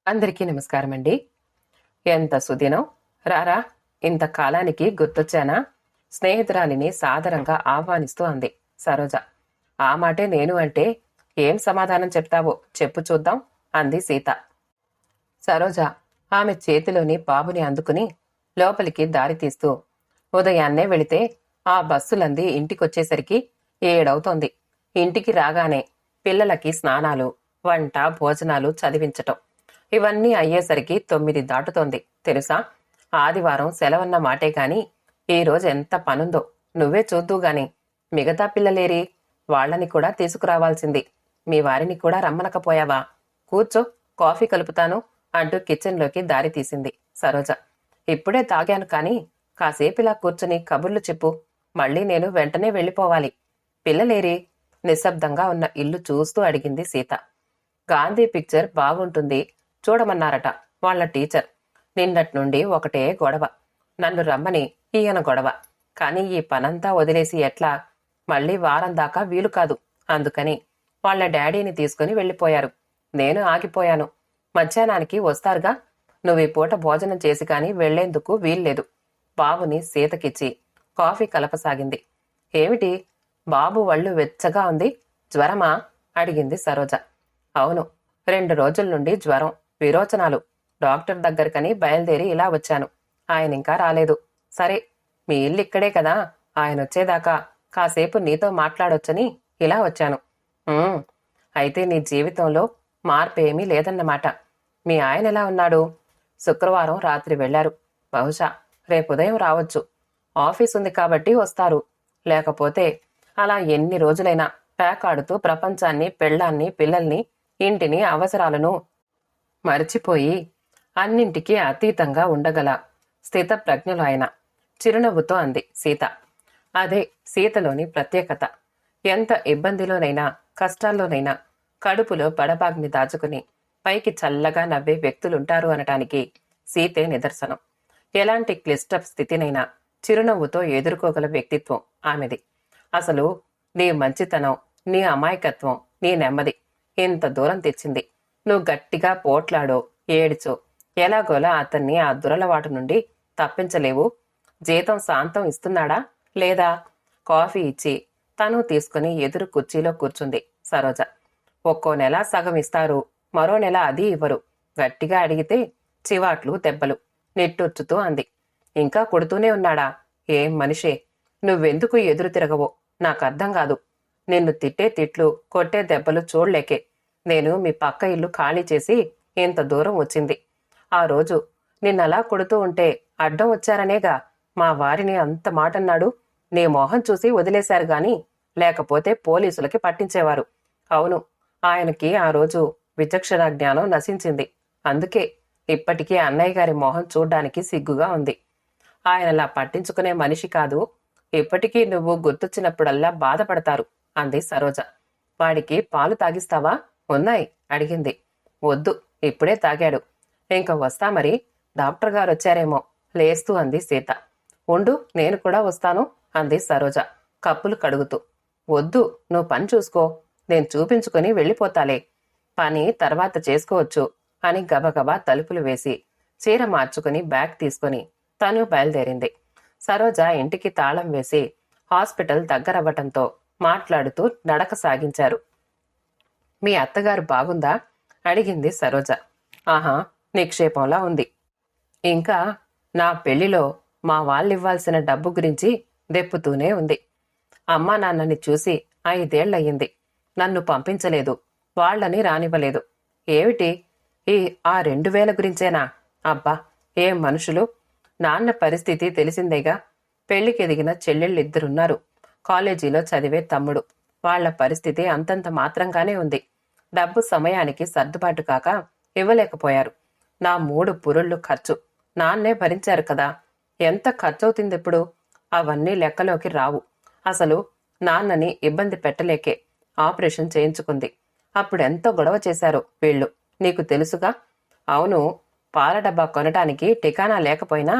అందరికీ నమస్కారం అండి. ఎంత సుదినం, రారా, ఇంతకాలానికి గుర్తొచ్చానా? స్నేహితురాలిని సాదరంగా ఆహ్వానిస్తూ అంది సరోజ. ఆ మాటే నేను అంటే ఏం సమాధానం చెప్తావో చెప్పు చూద్దాం అంది సీత. సరోజ ఆమె చేతిలోని బాబుని అందుకుని లోపలికి దారి తీస్తూ, ఉదయాన్నే వెళితే ఆ బస్సులంది ఇంటికొచ్చేసరికి 7 ఇంటికి రాగానే పిల్లలకి స్నానాలు, వంట, భోజనాలు చదివించటం, ఇవన్నీ అయ్యేసరికి 9 దాటుతోంది తెలుసా. ఆదివారం సెలవన్న మాటే కాని ఈరోజు ఎంత పనుందో నువ్వే చూద్దూగాని. మిగతా పిల్లలేరి? వాళ్లని కూడా తీసుకురావాల్సింది. మీ వారిని కూడా రమ్మనకపోయావా? కూర్చో, కాఫీ కలుపుతాను అంటూ కిచెన్లోకి దారి తీసింది సరోజ. ఇప్పుడే తాగాను కాని కాసేపిలా కూర్చుని కబుర్లు చెప్పు, మళ్ళీ నేను వెంటనే వెళ్ళిపోవాలి. పిల్లలేరి? నిశ్శబ్దంగా ఉన్న ఇల్లు చూస్తూ అడిగింది సీత. గాంధీ పిక్చర్ బాగుంటుంది చూడమన్నారట వాళ్ల టీచర్. నిన్నట్నుండి ఒకటే గొడవ. నన్ను రమ్మని ఈయన గొడవ. కాని ఈ పనంతా వదిలేసి ఎట్లా? మళ్ళీ వారం దాకా వీలు కాదు. అందుకని వాళ్ల డాడీని తీసుకుని వెళ్ళిపోయారు. నేను ఆగిపోయాను. మధ్యాహ్నానికి వస్తారుగా. నువ్వీ పూట భోజనం చేసి కాని వెళ్లేందుకు వీల్లేదు. బాబుని సీతకిచ్చి కాఫీ కలపసాగింది. ఏమిటి? బాబు వళ్ళు వెచ్చగా ఉంది. జ్వరమా? అడిగింది సరోజ. అవును, 2 రోజుల నుండి జ్వరం, విరోచనాలు. డాక్టర్ దగ్గరకని బయలుదేరి ఇలా వచ్చాను. ఆయనింకా రాలేదు. సరే, మీ ఇల్లిక్కడే కదా, ఆయనొచ్చేదాకా కాసేపు నీతో మాట్లాడొచ్చని ఇలా వచ్చాను. అయితే నీ జీవితంలో మార్పేమీ లేదన్నమాట. మీ ఆయనెలా ఉన్నాడు? శుక్రవారం రాత్రి వెళ్లారు. బహుశా రేపుదయం రావచ్చు. ఆఫీసుంది కాబట్టి వస్తారు. లేకపోతే అలా ఎన్ని రోజులైనా పేకాడుతూ ప్రపంచాన్ని, పెళ్ళాన్ని, పిల్లల్ని, ఇంటిని, అవసరాలను మరిచిపోయి అన్నింటికీ అతీతంగా ఉండగల స్థితప్రజ్ఞులు ఆయన. చిరునవ్వుతో అంది సీత. అదే సీతలోని ప్రత్యేకత. ఎంత ఇబ్బందిలోనైనా, కష్టాల్లోనైనా కడుపులో బడబాగ్ని దాచుకుని పైకి చల్లగా నవ్వే వ్యక్తులుంటారు అనటానికి సీతే నిదర్శనం. ఎలాంటి క్లిష్ట స్థితినైనా చిరునవ్వుతో ఎదుర్కోగల వ్యక్తిత్వం ఆమెది. అసలు నీ మంచితనం, నీ అమాయకత్వం, నీ నెమ్మది ఇంత దూరం తెచ్చింది. నువ్వు గట్టిగా పోట్లాడో, ఏడ్చో ఎలాగోలా అతన్ని ఆ దురలవాటు నుండి తప్పించలేవు. జీతం శాంతం ఇస్తున్నాడా లేదా? కాఫీ ఇచ్చి తను తీసుకుని ఎదురు కుర్చీలో కూర్చుంది సరోజ. ఒక్కో నెల సగం ఇస్తారు, మరో నెల అది ఇవ్వరు. గట్టిగా అడిగితే చివాట్లు, దెబ్బలు. నిట్టూర్చుతూ అంది. ఇంకా కొడుతూనే ఉన్నాడా? ఏం మనిషే! నువ్వెందుకు ఎదురు తిరగవో నాకర్థం కాదు. నిన్ను తిట్టే తిట్లు, కొట్టే దెబ్బలు చూడలేకే నేను మీ పక్క ఇల్లు ఖాళీ చేసి ఇంత దూరం వచ్చింది. ఆ రోజు నిన్నలా కొడుతూ ఉంటే అడ్డం వచ్చారనేగా మా వారిని అంత మాటన్నాడు. నీ మొహం చూసి వదిలేశారు గాని లేకపోతే పోలీసులకి పట్టించేవారు. అవును, ఆయనకి ఆ రోజు విచక్షణ జ్ఞానం నశించింది. అందుకే ఇప్పటికీ అన్నయ్య గారి మొహం చూడ్డానికి సిగ్గుగా ఉంది. ఆయనలా పట్టించుకునే మనిషి కాదు. ఇప్పటికీ నువ్వు గుర్తొచ్చినప్పుడల్లా బాధపడతారు అంది సరోజ. వాడికి పాలు తాగిస్తావా? ఉన్నాయి అడిగింది. వద్దు, ఇప్పుడే తాగాడు. ఇంక వస్తా మరి, డాక్టర్ గారొచ్చారేమో లేస్తూ అంది సీత. ఉండు, నేను కూడా వస్తాను అంది సరోజ కప్పులు కడుగుతూ. వద్దు, నువ్వు పని చూసుకో, నేను చూపించుకుని వెళ్ళిపోతాలే. పని తర్వాత చేసుకోవచ్చు అని గబగబా తలుపులు వేసి చీర మార్చుకుని బ్యాగ్ తీసుకుని తను బయలుదేరింది. సరోజ ఇంటికి తాళం వేసి హాస్పిటల్ దగ్గరవ్వటంతో మాట్లాడుతూ నడక సాగించారు. మీ అత్తగారు బాగుందా? అడిగింది సరోజ. ఆహా, నిక్షేపంలా ఉంది. ఇంకా నా పెళ్లిలో మా వాళ్ళివ్వాల్సిన డబ్బు గురించి దెప్పుతూనే ఉంది. అమ్మా నాన్నని చూసి 5 ఏళ్లయ్యింది. నన్ను పంపించలేదు, వాళ్లని రానివ్వలేదు. ఏమిటి ఆ 2000 గురించేనా? అబ్బా, ఏం మనుషులు! నాన్న పరిస్థితి తెలిసిందేగా. పెళ్లికెదిగిన చెల్లెళ్ళిద్దరున్నారు. కాలేజీలో చదివే తమ్ముడు. వాళ్ల పరిస్థితి అంతంత మాత్రంగానే ఉంది. డబ్బు సమయానికి సర్దుబాటు కాక ఇవ్వలేకపోయారు. నా 3 పురుళ్ళు ఖర్చు నాన్నే భరించారు కదా. ఎంత ఖర్చవుతుందిప్పుడు? అవన్నీ లెక్కలోకి రావు. అసలు నాన్నని ఇబ్బంది పెట్టలేకే ఆపరేషన్ చేయించుకుంది. అప్పుడెంతో గొడవ చేశారు వీళ్ళు, నీకు తెలుసుగా. అవును, పాల డబ్బా కొనటానికి టికానా లేకపోయినా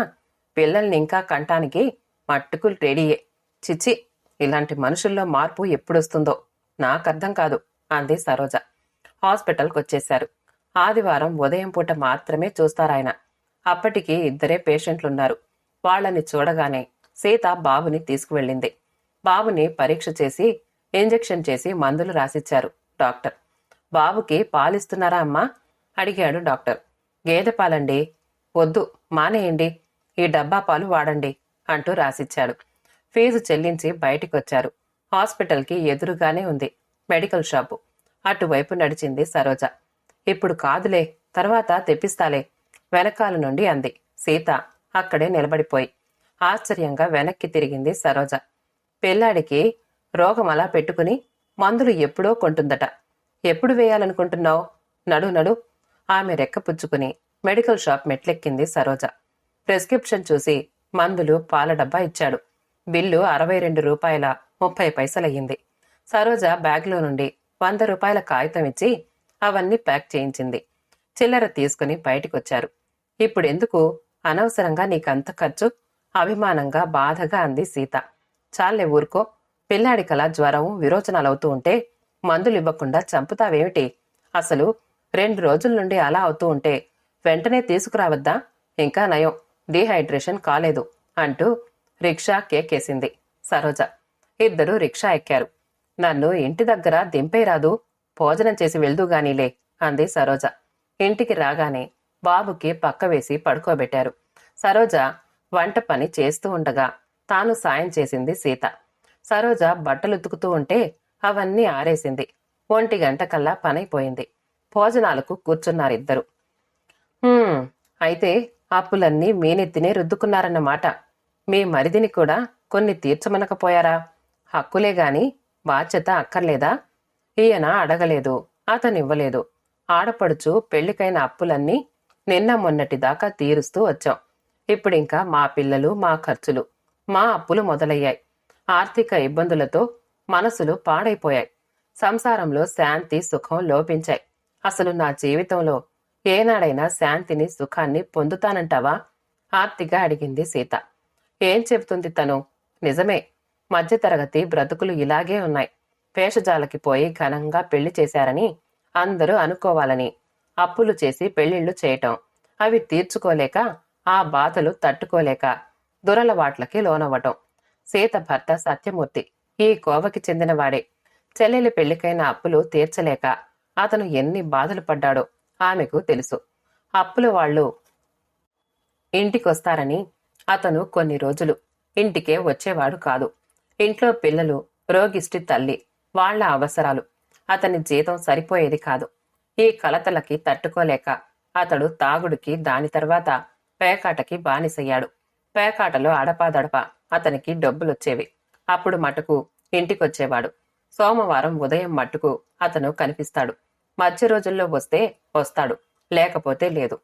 పిల్లల్ని ఇంకా కంటానికి మట్టుకు రెడీయే. చిచ్చి, ఇలాంటి మనుషుల్లో మార్పు ఎప్పుడొస్తుందో నాకర్థం కాదు అంది సరోజ. హాస్పిటల్కొచ్చేశారు. ఆదివారం ఉదయం పూట మాత్రమే చూస్తారాయన. అప్పటికి 2 పేషెంట్లున్నారు. వాళ్ళని చూడగానే సీత బాబుని తీసుకువెళ్ళింది. బాబుని పరీక్ష చేసి ఇంజెక్షన్ చేసి మందులు రాసిచ్చారు డాక్టర్. బాబుకి పాలిస్తున్నారా అమ్మా? అడిగాడు డాక్టర్. గేదె పాలండి. వద్దు, మానేయండి, ఈ డబ్బా పాలు వాడండి అంటూ రాసిచ్చాడు. ఫీజు చెల్లించి బయటికొచ్చారు. హాస్పిటల్కి ఎదురుగానే ఉంది మెడికల్ షాపు. అటువైపు నడిచింది సరోజ. ఇప్పుడు కాదులే, తర్వాత తెప్పిస్తాలే వెనకాల నుండి అంది సీత అక్కడే నిలబడిపోయి. ఆశ్చర్యంగా వెనక్కి తిరిగింది సరోజ. పిల్లాడికి రోగం అలా పెట్టుకుని మందులు ఎప్పుడో కొంటుందట. ఎప్పుడు వేయాలనుకుంటున్నావు? నడు నడు. ఆమె రెక్కపుచ్చుకుని మెడికల్ షాప్ మెట్లెక్కింది సరోజ. ప్రిస్క్రిప్షన్ చూసి మందులు పాల డబ్బా ఇచ్చాడు. బిల్లు 62 రూపాయల 30 పైసలయ్యింది. సరోజ బ్యాగ్లో నుండి 100 రూపాయల కాగితం ఇచ్చి అవన్నీ ప్యాక్ చేయించింది. చిల్లర తీసుకుని బయటికొచ్చారు. ఇప్పుడెందుకు అనవసరంగా నీకంత ఖర్చు? అభిమానంగా బాధగా అంది సీత. చాలే ఊరుకో. పిల్లాడికలా జ్వరం విరోచనాలవుతూ ఉంటే మందులివ్వకుండా చంపుతావేమిటి? అసలు 2 రోజుల నుండి అలా అవుతూ ఉంటే వెంటనే తీసుకురావద్దా? ఇంకా నయం, డీహైడ్రేషన్ కాలేదు అంటూ రిక్షా కేకేసింది సరోజ. ఇద్దరు రిక్షా ఎక్కారు. నన్ను ఇంటి దగ్గర దింపేరాదు, భోజనం చేసి వెళ్దూగానీలే అంది సరోజ. ఇంటికి రాగానే బాబుకి పక్క వేసి పడుకోబెట్టారు. సరోజ వంట పని చేస్తూ ఉండగా తాను సాయం చేసింది సీత. సరోజ బట్టలుతుకుతూ ఉంటే అవన్నీ ఆరేసింది. 1 గంటకల్లా పనైపోయింది. భోజనాలకు కూర్చున్నారిద్దరు. అయితే అప్పులన్నీ మీ నెత్తినే రుద్దుకున్నారన్నమాట. మీ మరిదిని కూడా కొన్ని తీర్చమనకపోయారా? హక్కులే గాని బాధ్యత అక్కర్లేదా? ఈయన అడగలేదు, అతనివ్వలేదు. ఆడపడుచు పెళ్లికైన అప్పులన్నీ నిన్న మొన్నటిదాకా తీరుస్తూ వచ్చాం. ఇప్పుడింకా మా పిల్లలు, మా ఖర్చులు, మా అప్పులు మొదలయ్యాయి. ఆర్థిక ఇబ్బందులతో మనసులు పాడైపోయాయి. సంసారంలో శాంతి, సుఖం లోపించాయి. అసలు నా జీవితంలో ఏనాడైనా శాంతిని, సుఖాన్ని పొందుతానంటావా? ఆర్తిగా అడిగింది సీత. ఏం చెబుతుంది తను? నిజమే, మధ్యతరగతి బ్రతుకులు ఇలాగే ఉన్నాయి. వేషజాలకి పోయి ఘనంగా పెళ్లి చేశారని అందరూ అనుకోవాలని అప్పులు చేసి పెళ్లిళ్లు చేయటం, అవి తీర్చుకోలేక ఆ బాధలు తట్టుకోలేక దురలవాట్లకి లోనవ్వటం. సీత భర్త సత్యమూర్తి ఈ కోవకి చెందినవాడే. చెల్లెలి పెళ్లికైన అప్పులు తీర్చలేక అతను ఎన్ని బాధలు పడ్డాడో ఆమెకు తెలుసు. అప్పుల వాళ్ళు ఇంటికొస్తారని అతను కొన్ని రోజులు ఇంటికే వచ్చేవాడు కాదు. ఇంట్లో పిల్లలు, రోగిష్టి తల్లి, వాళ్ల అవసరాలు, అతని జీతం సరిపోయేది కాదు. ఈ కలతలకి తట్టుకోలేక అతడు తాగుడికి, దాని తర్వాత పేకాటకి బానిసయ్యాడు. పేకాటలో అడపాదడపా అతనికి డబ్బులొచ్చేవి. అప్పుడు మటుకు ఇంటికొచ్చేవాడు. సోమవారం ఉదయం మట్టుకు అతను కనిపిస్తాడు. మధ్య రోజుల్లో వస్తే వస్తాడు, లేకపోతే లేదు.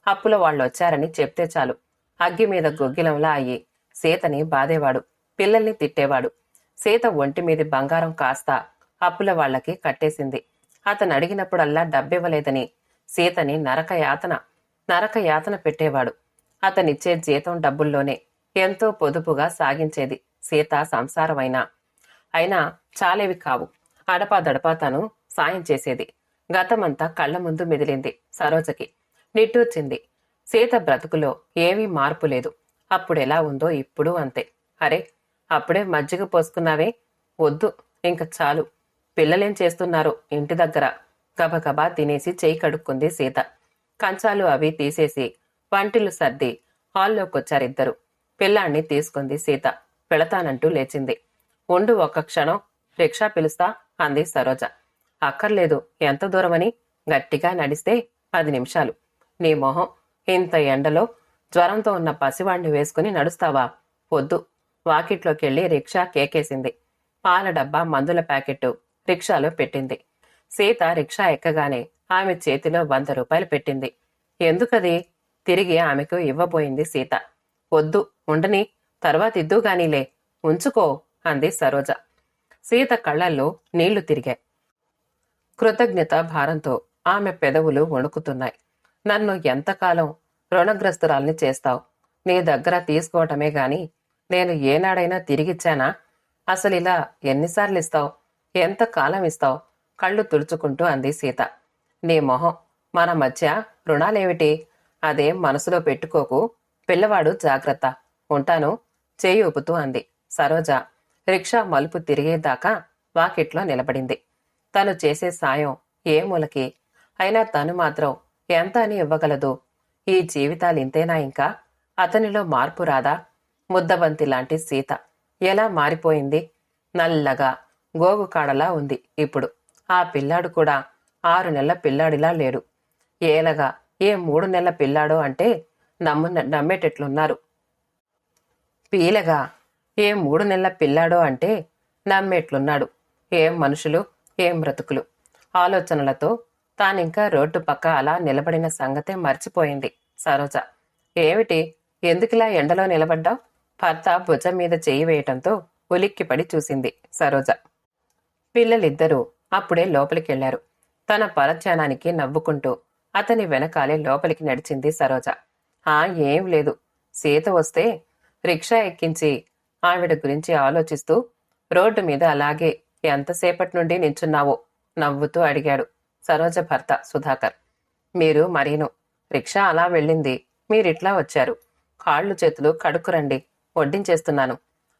అప్పుల వాళ్ళొచ్చారని చెప్తే చాలు అగ్గి మీద గొగ్గిలంలా అయ్యి సీతని బాధేవాడు, పిల్లల్ని తిట్టేవాడు. సీత ఒంటి మీది బంగారం కాస్త అప్పుల వాళ్లకి కట్టేసింది. అతను అడిగినప్పుడల్లా డబ్బివ్వలేదని సీతని నరకయాతన పెట్టేవాడు. అతనిచ్చే జీతం డబ్బుల్లోనే ఎంతో పొదుపుగా సాగించేది సీత సంసారమైనా. అయినా చాలేవి కావు. అడపాదడపా తను సాయం చేసేది. గతమంతా కళ్ల ముందు మెదిలింది సరోజకి. నిట్టూర్చింది. సీత బ్రతుకులో ఏమీ మార్పు లేదు. అప్పుడెలా ఉందో ఇప్పుడు అంతే. అరే, అప్పుడే మజ్జిగ పోసుకున్నావే? వద్దు, ఇంక చాలు. పిల్లలేం చేస్తున్నారో ఇంటి దగ్గర? గబగబా తినేసి చేయి కడుక్కుంది సీత. కంచాలు అవి తీసేసి వంటిల్లు సర్ది హాల్లోకొచ్చారిద్దరు. పిల్లాణ్ణి తీసుకుంది సీత. వెళతానంటూ లేచింది. ఉండు ఒక్క క్షణం, రిక్షా పిలుస్తా అంది సరోజ. అక్కర్లేదు. ఎంత దూరమని? గట్టిగా నడిస్తే 10 నిమిషాలు. నీ మొహం, ఇంత ఎండలో జ్వరంతో ఉన్న పసివాణ్ణి వేసుకుని నడుస్తావా? వద్దు. వాకిట్లోకెళ్లి రిక్షా కేకేసింది. పాల డబ్బా, మందుల ప్యాకెట్టు రిక్షాలో పెట్టింది. సీత రిక్షా ఎక్కగానే ఆమె చేతిలో 100 రూపాయలు పెట్టింది. ఎందుకది? తిరిగి ఆమెకు ఇవ్వబోయింది సీత. వద్దు, ఉండని, తర్వాత ఇద్దుగానీలే, ఉంచుకో అంది సరోజ. సీత కళ్లల్లో నీళ్లు తిరిగాయి. కృతజ్ఞత భారంతో ఆమె పెదవులు వణుకుతున్నాయి. నన్ను ఎంతకాలం రుణగ్రస్తురాల్ని చేస్తావు? నీ దగ్గర తీసుకోవటమే గాని నేను ఏనాడైనా తిరిగిచ్చానా? అసలిలా ఎన్నిసార్లు ఇస్తావు? ఎంతకాలం ఇస్తావు? కళ్ళు తుడుచుకుంటూ అంది సీత. నీ మొహం, మన మధ్య రుణాలేమిటి? అదేం మనసులో పెట్టుకోకు. పిల్లవాడు జాగ్రత్త. ఉంటాను చేయి ఊపుతూ అంది. సరోజ రిక్షా మలుపు తిరిగేదాకా వాకిట్లో నిలబడింది. తను చేసే సాయం ఏ మూలకి? అయినా తను మాత్రం ఎంత అని ఇవ్వగలదు? ఈ జీవితాలింతేనా ఇంకా? అతనిలో మార్పు రాదా? ముద్దబంతి లాంటి సీత ఎలా మారిపోయింది? నల్లగా గోగుకాడలా ఉంది ఇప్పుడు. ఆ పిల్లాడు కూడా 6 నెలల పిల్లాడిలా లేడు. ఏలగా ఏ 3 నెలల పిల్లాడో అంటే నమ్మేటట్లున్నారు. పీలగా ఏ 3 నెలల పిల్లాడో అంటే నమ్మేట్లున్నాడు. ఏం మనుషులు, ఏం బ్రతుకులు! ఆలోచనలతో తానింకా రోడ్డు పక్క అలా నిలబడిన సంగతే మర్చిపోయింది సరోజ. ఏమిటి, ఎందుకిలా ఎండలో నిలబడ్డావు? భర్త భుజం మీద చేయి వేయటంతో ఉలిక్కిపడి చూసింది సరోజ. పిల్లలిద్దరూ అప్పుడే లోపలికెళ్లారు. తన పరధ్యానానికి నవ్వుకుంటూ అతని వెనకాలే లోపలికి నడిచింది సరోజ. ఏం లేదు. సీత వస్తే రిక్షా ఎక్కించి ఆవిడ గురించి ఆలోచిస్తూ రోడ్డు మీద అలాగే ఎంతసేపటి నుండి నించున్నావో నవ్వుతూ అడిగాడు సరోజ భర్త సుధాకర్. మీరు మరీను. రిక్షా అలా వెళ్ళింది, మీరిట్లా వచ్చారు. కాళ్ళు చేతులు కడుక్కురండి, వడ్డించేస్తున్నాను.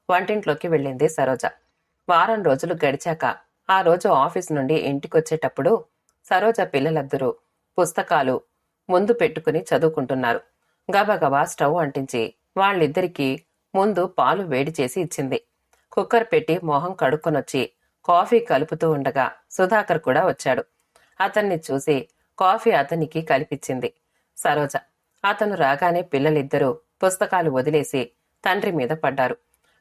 వంటింట్లోకి వెళ్ళింది సరోజ. వారం రోజులు గడిచాక ఆ రోజు ఆఫీస్ నుండి ఇంటికొచ్చేటప్పుడు సరోజ పిల్లలిద్దరూ పుస్తకాలు ముందు పెట్టుకుని చదువుకుంటున్నారు. గబగబా స్టవ్ అంటించి వాళ్ళిద్దరికీ ముందు పాలు వేడి చేసి ఇచ్చింది. కుక్కర్ పెట్టి మొహం కడుక్కొనొచ్చి కాఫీ కలుపుతూ ఉండగా సుధాకర్ కూడా వచ్చాడు. అతన్ని చూసి కాఫీ అతనికి కలిపిచ్చింది సరోజ. అతను రాగానే పిల్లలిద్దరూ పుస్తకాలు వదిలేసి తండ్రి మీద పడ్డారు.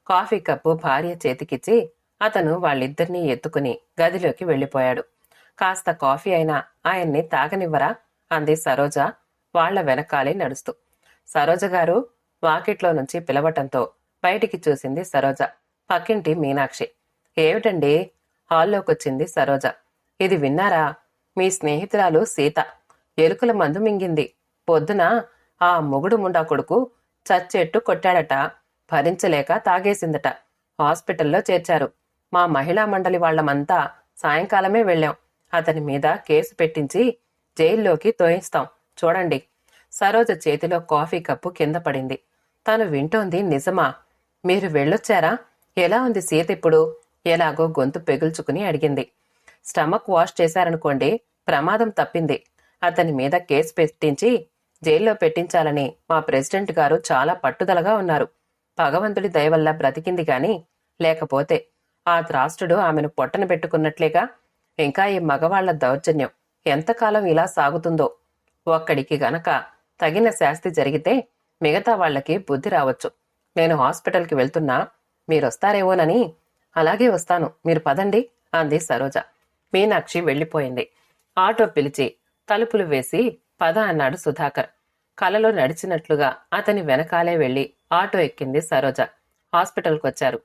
కాఫీ కప్పు భార్య చేతికిచ్చి అతను వాళ్ళిద్దరినీ ఎత్తుకుని గదిలోకి వెళ్ళిపోయాడు. కాస్త కాఫీ అయినా ఆయన్ని తాగనివ్వరా? అంది సరోజ వాళ్ల వెనకాలే నడుస్తూ. సరోజ గారు వాకిట్లో నుంచి పిలవటంతో బయటికి చూసింది సరోజ. పక్కింటి మీనాక్షి. ఏమిటండి? హాల్లోకొచ్చింది సరోజ. ఇది విన్నారా? మీ స్నేహితురాలు సీత ఎలుకల మందు మింగింది. పొద్దున ఆ మొగుడు ముండా కొడుకు చచ్చెట్టు కొట్టాడట. భరించలేక తాగేసిందట. హాస్పిటల్లో చేర్చారు. మా మహిళా మండలి వాళ్లమంతా సాయంకాలమే వెళ్ళాం. అతని మీద కేసు పెట్టించి జైల్లోకి తోయిస్తాం. చూడండి. సరోజ చేతిలో కాఫీ కప్పు కింద పడింది. తను వింటోంది నిజమా? మీరు వెళ్ళొచ్చారా? ఎలా ఉంది సీత ఇప్పుడు? ఎలాగో గొంతు పెగుల్చుకుని అడిగింది. స్టమక్ వాష్ చేశారనుకోండి, ప్రమాదం తప్పింది. అతని మీద కేసు పెట్టించి జైల్లో పెట్టించాలని మా ప్రెసిడెంట్ గారు చాలా పట్టుదలగా ఉన్నారు. భగవంతుడి దయవల్ల బ్రతికింది గాని లేకపోతే ఆ త్రాష్టుడు ఆమెను పొట్టన పెట్టుకున్నట్లేగా. ఇంకా ఈ మగవాళ్ల దౌర్జన్యం ఎంతకాలం ఇలా సాగుతుందో. ఒక్కడికి గనక తగిన శాస్తి జరిగితే మిగతా వాళ్లకి బుద్ధి రావచ్చు. నేను హాస్పిటల్కి వెళ్తున్నా, మీరొస్తారేమోనని. అలాగే వస్తాను, మీరు పదండి అంది సరోజ. మీనాక్షి వెళ్ళిపోయింది. ఆటో పిలిచి తలుపులు వేసి పద అన్నాడు సుధాకర్. కలలో నడిచినట్లుగా అతని వెనకాలే వెళ్లి ఆటో ఎక్కింది సరోజ. హాస్పిటల్కొచ్చారు.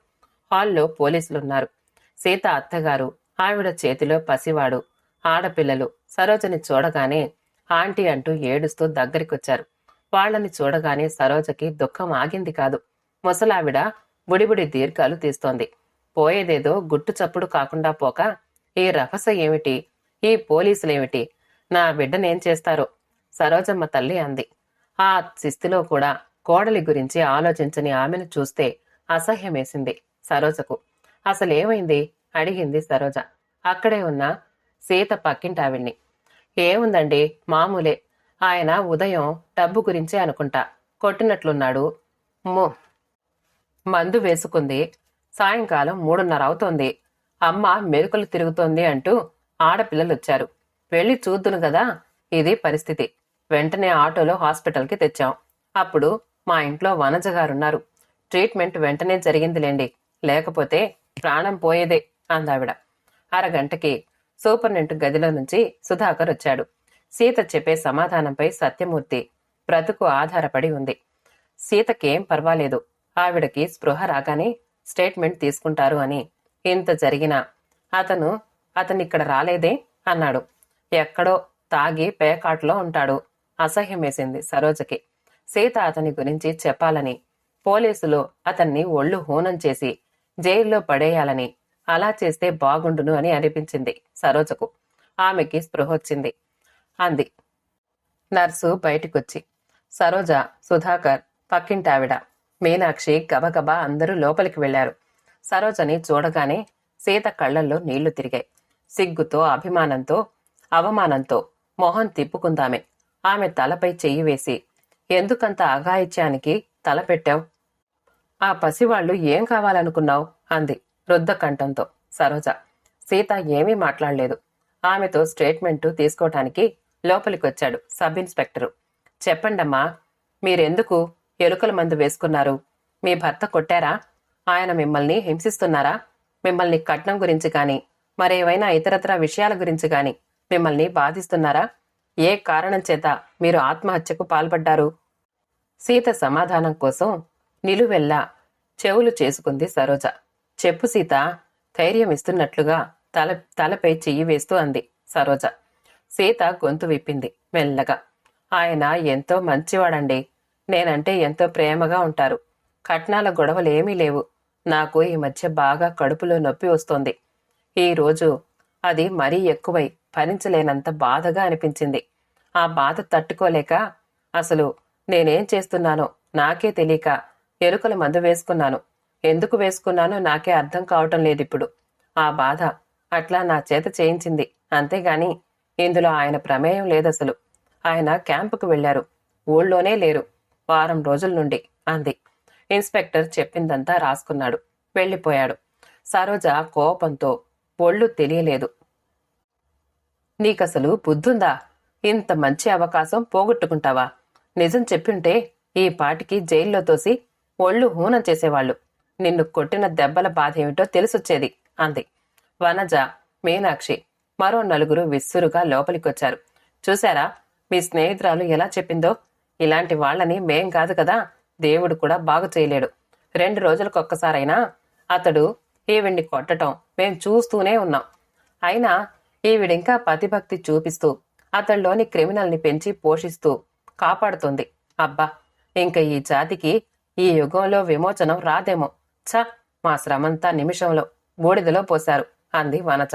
హాల్లో పోలీసులున్నారు. సీత అత్తగారు, ఆవిడ చేతిలో పసివాడు, ఆడపిల్లలు సరోజని చూడగానే ఆంటీ అంటూ ఏడుస్తూ దగ్గరికొచ్చారు. వాళ్లని చూడగానే సరోజకి దుఃఖం ఆగింది కాదు. ముసలావిడ బుడిబుడి దీర్ఘాలు తీస్తోంది. పోయేదేదో గుట్టు చప్పుడు కాకుండా పోక ఈ రభస ఏమిటి? ఈ పోలీసులేమిటి? నా బిడ్డనేం చేస్తారో? సరోజమ్మ తల్లి అంది. ఆ శిస్తిలో కూడా కోడలి గురించి ఆలోచించని ఆమెను చూస్తే అసహ్యమేసింది సరోజకు. అసలేమైంది? అడిగింది సరోజ అక్కడే ఉన్న సీత పక్కింటావిడ్ని. ఏముందండి, మామూలే. ఆయన ఉదయం డబ్బు గురించే అనుకుంటా కొట్టినట్లున్నాడు. మందు వేసుకుంది. సాయంకాలం 3:30 అవుతోంది. అమ్మ మెరుకలు తిరుగుతోంది అంటూ ఆడపిల్లలొచ్చారు. వెళ్ళి చూద్దును గదా. ఇది పరిస్థితి. వెంటనే ఆటోలో హాస్పిటల్కి తెచ్చాం. అప్పుడు మా ఇంట్లో వనజగారున్నారు. ట్రీట్మెంట్ వెంటనే జరిగిందిలేండి, లేకపోతే ప్రాణం పోయేదే అందావిడ. అరగంటకి సూపరింటెండెంట్ గదిలో నుంచి సుధాకర్ వచ్చాడు. సీత చెప్పే సమాధానంపై సత్యమూర్తి బ్రతుకు ఆధారపడి ఉంది. సీతకేం పర్వాలేదు. ఆవిడకి స్పృహ రాగానే స్టేట్మెంట్ తీసుకుంటారు అని. ఇంత జరిగినా అతనిక్కడ రాలేదే అన్నాడు. ఎక్కడో తాగి పేకాట్లో ఉంటాడు. అసహ్యమేసింది సరోజకి. సీత అతని గురించి చెప్పాలని, పోలీసులు అతన్ని ఒళ్ళు హూనం చేసి జైల్లో పడేయాలని, అలా చేస్తే బాగుండును అని అనిపించింది సరోజకు. ఆమెకి స్పృహొచ్చింది. అంది, నర్సు బయటికొచ్చి సరోజ, సుధాకర్, పక్కింటావిడ, మీనాక్షి గబగబా అందరూ లోపలికి వెళ్లారు. సరోజని చూడగానే సీత కళ్లల్లో నీళ్లు తిరిగాయి. సిగ్గుతో, అభిమానంతో, అవమానంతో మొహం తిప్పుకుందామే. ఆమె తలపై చెయ్యి వేసి, ఎందుకంత అఘాయిత్యానికి తలపెట్టావు? ఆ పసివాళ్లు ఏం కావాలనుకున్నావు? అంది రుద్ధకంఠంతో సరోజ. సీత ఏమీ మాట్లాడలేదు. ఆమెతో స్టేట్మెంటు తీసుకోవటానికి లోపలికొచ్చాడు సబ్ ఇన్స్పెక్టరు. చెప్పండమ్మా, మీరెందుకు ఎలుకల మందు వేసుకున్నారు? మీ భర్త కొట్టారా? ఆయన మిమ్మల్ని హింసిస్తున్నారా? మిమ్మల్ని కట్నం గురించి గాని మరేవైనా ఇతరత్రా విషయాల గురించి గాని మిమ్మల్ని బాధిస్తున్నారా? ఏ కారణం చేత మీరు ఆత్మహత్యకు పాల్పడ్డారు? సీత సమాధానం కోసం నిలువెల్లా చెవులు చేసుకుంది సరోజ. చెప్పు సీత, ధైర్యం ఇస్తున్నట్లుగా తలపై చెయ్యి వేస్తూ అంది సరోజ. సీత గొంతు విప్పింది మెల్లగా. ఆయన ఎంతో మంచివాడండి. నేనంటే ఎంతో ప్రేమగా ఉంటారు. కట్నాల గొడవలేమీ లేవు. నాకు ఈ మధ్య బాగా కడుపులో నొప్పి వస్తోంది. ఈ రోజు అది మరీ ఎక్కువై భరించలేనంత బాధగా అనిపించింది. ఆ బాధ తట్టుకోలేక అసలు నేనేం చేస్తున్నానో నాకే తెలియక ఎలుకల మందు వేసుకున్నాను. ఎందుకు వేసుకున్నానో నాకే అర్థం కావటం లేదిప్పుడు. ఆ బాధ అట్లా నా చేత చేయించింది. అంతేగాని ఇందులో ఆయన ప్రమేయం లేదసలు. ఆయన క్యాంపుకు వెళ్లారు. ఊళ్ళోనే లేరు వారం రోజుల నుండి అంది. ఇన్స్పెక్టర్ చెప్పిందంతా రాసుకున్నాడు. వెళ్ళిపోయాడు. సరోజ కోపంతో ఒళ్ళు తెలియలేదు. నీకసలు బుద్ధుందా? ఇంత మంచి అవకాశం పోగొట్టుకుంటావా? నిజం చెప్పింటే ఈ పాటికి జైల్లో తోసి ఒళ్ళు హూనం చేసేవాళ్లు. నిన్ను కొట్టిన దెబ్బల బాధేమిటో తెలిసొచ్చేది అంది. వనజ, మీనాక్షి, మరో నలుగురు విస్సురుగా లోపలికొచ్చారు. చూశారా మీ స్నేహితురాలు ఎలా చెప్పిందో? ఇలాంటి వాళ్ళని మేం కాదు కదా, దేవుడు కూడా బాగు చేయలేడు. 2 రోజులకొక్కసారైనా అతడు ఈవిడ్ని కొట్టటం మేం చూస్తూనే ఉన్నాం. అయినా ఈవిడింకా పతిభక్తి చూపిస్తూ అతడిలోని క్రిమినల్ని పెంచి పోషిస్తూ కాపాడుతుంది. అబ్బా, ఇంక ఈ జాతికి ఈ యుగంలో విమోచనం రాదేమో. ఛ, మా శ్రమంతా నిమిషంలో బూడిదలో పోశారు అంది వనజ.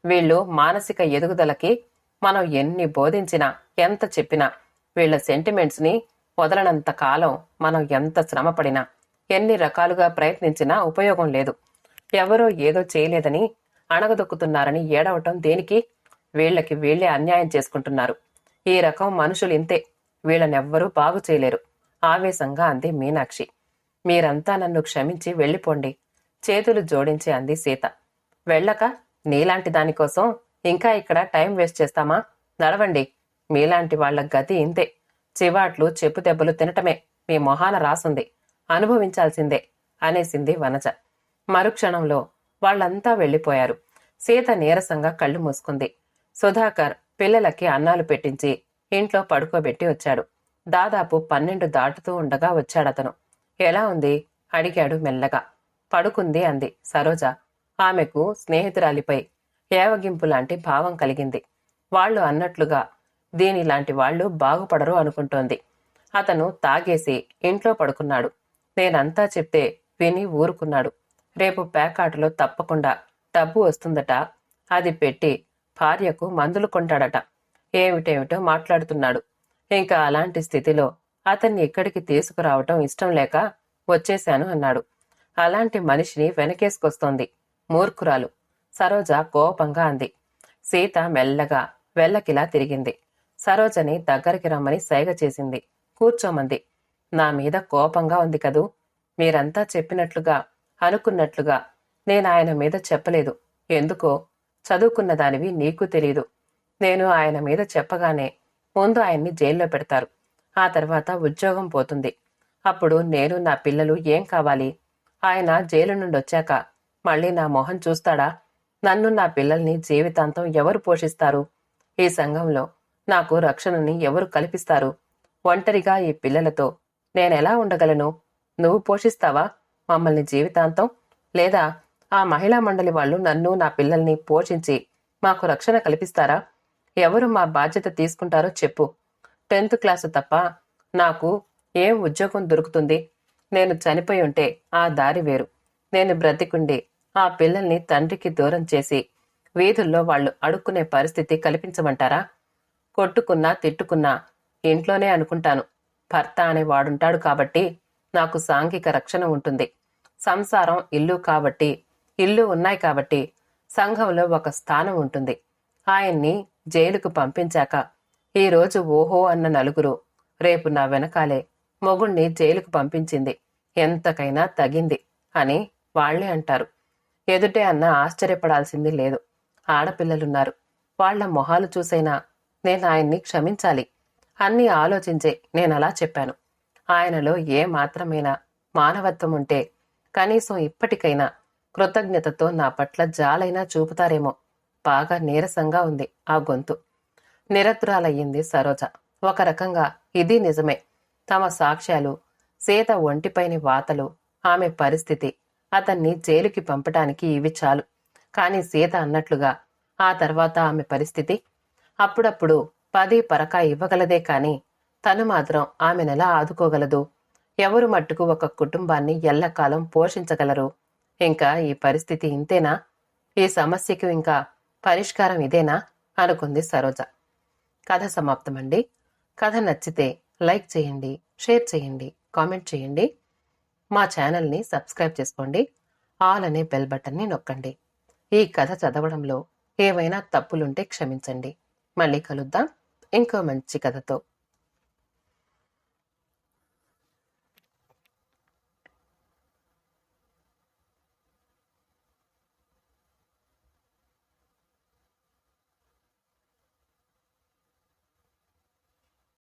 వీళ్ళు మానసిక ఎదుగుదలకి మనం ఎన్ని బోధించినా, ఎంత చెప్పినా, వీళ్ల సెంటిమెంట్స్ ని వదలనంత కాలం మనం ఎంత శ్రమపడినా, ఎన్ని రకాలుగా ప్రయత్నించినా ఉపయోగం లేదు. ఎవరో ఏదో చేయలేదని అణగదొక్కుతున్నారని ఏడవటం దేనికి? వీళ్లకి వీళ్లే అన్యాయం చేసుకుంటున్నారు. ఈ రకం మనుషులు ఇంతే. వీళ్ళనెవ్వరూ బాగు చేయలేరు ఆవేశంగా అంది మీనాక్షి. మీరంతా నన్ను క్షమించి వెళ్ళిపోండి చేతులు జోడించి అంది సీత. వెళ్ళక నీలాంటి దానికోసం ఇంకా ఇక్కడ టైం వేస్ట్ చేస్తామా? నడవండి. మీలాంటి వాళ్ల గతి ఇంతే. చివాట్లు చెప్పు దెబ్బలు తినటమే మీ మొహాన రాసుంది. అనుభవించాల్సిందే అనేసింది వనజ. మరుక్షణంలో వాళ్లంతా వెళ్లిపోయారు. సీత నీరసంగా కళ్ళు మూసుకుంది. సుధాకర్ పిల్లలకి అన్నాలు పెట్టించి ఇంట్లో పడుకోబెట్టి వచ్చాడు. దాదాపు 12 దాటుతూ ఉండగా వచ్చాడతను. ఎలా ఉంది అడిగాడు మెల్లగా. పడుకుంది అంది సరోజ. ఆమెకు స్నేహితురాలిపై ఏవగింపులాంటి భావం కలిగింది. వాళ్లు అన్నట్లుగా దీనిలాంటి వాళ్లు బాగుపడరు అనుకుంటోంది. అతను తాగేసి ఇంట్లో పడుకున్నాడు. నేనంతా చెప్తే విని ఊరుకున్నాడు. రేపు పేకాటలో తప్పకుండా డబ్బు వస్తుందట. అది పెట్టి భార్యకు మందులు కొంటాడట. ఏమిటేమిటో మాట్లాడుతున్నాడు. ఇంకా అలాంటి స్థితిలో అతన్ని ఇక్కడికి తీసుకురావటం ఇష్టం లేక వచ్చేశాను అన్నాడు. అలాంటి మనిషిని వెనకేసుకొస్తోంది. మూర్ఖురాలు సరోజ కోపంగా అంది. సీత మెల్లగా వెల్లకిలా తిరిగింది. సరోజని దగ్గరికి రమ్మని సైగ చేసింది. కూర్చోమంది. నా మీద కోపంగా ఉంది కదూ? మీరంతా చెప్పినట్లుగా, అనుకున్నట్లుగా నేనాయన మీద చెప్పలేదు. ఎందుకో చదువుకున్న దానివి నీకు తెలీదు. నేను ఆయన మీద చెప్పగానే ముందు ఆయన్ని జైల్లో పెడతారు. ఆ తర్వాత ఉద్యోగం పోతుంది. అప్పుడు నేను నా పిల్లలు ఏం కావాలి? ఆయన జైలు నుండొచ్చాక మళ్ళీ నా మొహం చూస్తాడా? నన్ను నా పిల్లల్ని జీవితాంతం ఎవరు పోషిస్తారు? ఈ సంఘంలో నాకు రక్షణని ఎవరు కల్పిస్తారు? ఒంటరిగా ఈ పిల్లలతో నేనెలా ఉండగలను? నువ్వు పోషిస్తావా మమ్మల్ని జీవితాంతం? లేదా ఆ మహిళా మండలి వాళ్ళు నన్ను నా పిల్లల్ని పోషించి మాకు రక్షణ కల్పిస్తారా? ఎవరు మా బాధ్యత తీసుకుంటారో చెప్పు. 10th క్లాసు తప్ప నాకు ఏం ఉద్యోగం దొరుకుతుంది? నేను చనిపోయి ఉంటే ఆ దారి వేరు. నేను బ్రతికుండి ఆ పిల్లల్ని తండ్రికి దూరం చేసి వీధుల్లో వాళ్ళు అడుక్కునే పరిస్థితి కల్పించమంటారా? కొట్టుకున్నా తిట్టుకున్నా ఇంట్లోనే అనుకుంటాను. భర్త అనేవాడుంటాడు కాబట్టి నాకు సాంఘిక రక్షణ ఉంటుంది. సంసారం, ఇల్లు కాబట్టి, ఇల్లు ఉన్నాయి కాబట్టి సంఘంలో ఒక స్థానం ఉంటుంది. ఆయన్ని జైలుకు పంపించాక ఈరోజు ఓహో అన్న నలుగురు రేపు నా వెనకాలే మొగుణ్ణి జైలుకు పంపించింది ఎంతకైనా తగింది అని వాళ్లే అంటారు. ఎదుటే అన్న ఆశ్చర్యపడాల్సింది లేదు. ఆడపిల్లలున్నారు. వాళ్ల మొహాలు చూసైనా నేను ఆయన్ని క్షమించాలి అన్నీ ఆలోచించే నేనలా చెప్పాను. ఆయనలో ఏ మాత్రమైనా మానవత్వం ఉంటే కనీసం ఇప్పటికైనా కృతజ్ఞతతో నా పట్ల జాలైనా చూపుతారేమో. బాగా నీరసంగా ఉంది ఆ గొంతు. నిరతురాలయ్యింది సరోజ. ఒక రకంగా ఇది నిజమే. తమ సాక్ష్యాలు, సీత ఒంటిపైని వాతలు, ఆమె పరిస్థితి అతన్ని జైలుకి పంపటానికి ఇవి చాలు. కాని సీత అన్నట్లుగా ఆ తర్వాత ఆమె పరిస్థితి అప్పుడప్పుడు 10 పరకా ఇవ్వగలదే కాని తను మాత్రం ఆమెనెలా ఆదుకోగలదు? ఎవరు మట్టుకు ఒక కుటుంబాన్ని ఎల్లకాలం పోషించగలరు? ఇంకా ఈ పరిస్థితి ఇంతేనా? ఈ సమస్యకు ఇంకా పరిష్కారం ఇదేనా అనుకుంది సరోజ. కథ సమాప్తమండి. కథ నచ్చితే లైక్ చేయండి, షేర్ చేయండి, కామెంట్ చేయండి. మా ఛానల్ని సబ్స్క్రైబ్ చేసుకోండి. ఆల్ అనే బెల్ బటన్ని నొక్కండి. ఈ కథ చదవడంలో ఏవైనా తప్పులుంటే క్షమించండి. మళ్ళీ కలుద్దాం ఇంకో మంచి కథతో.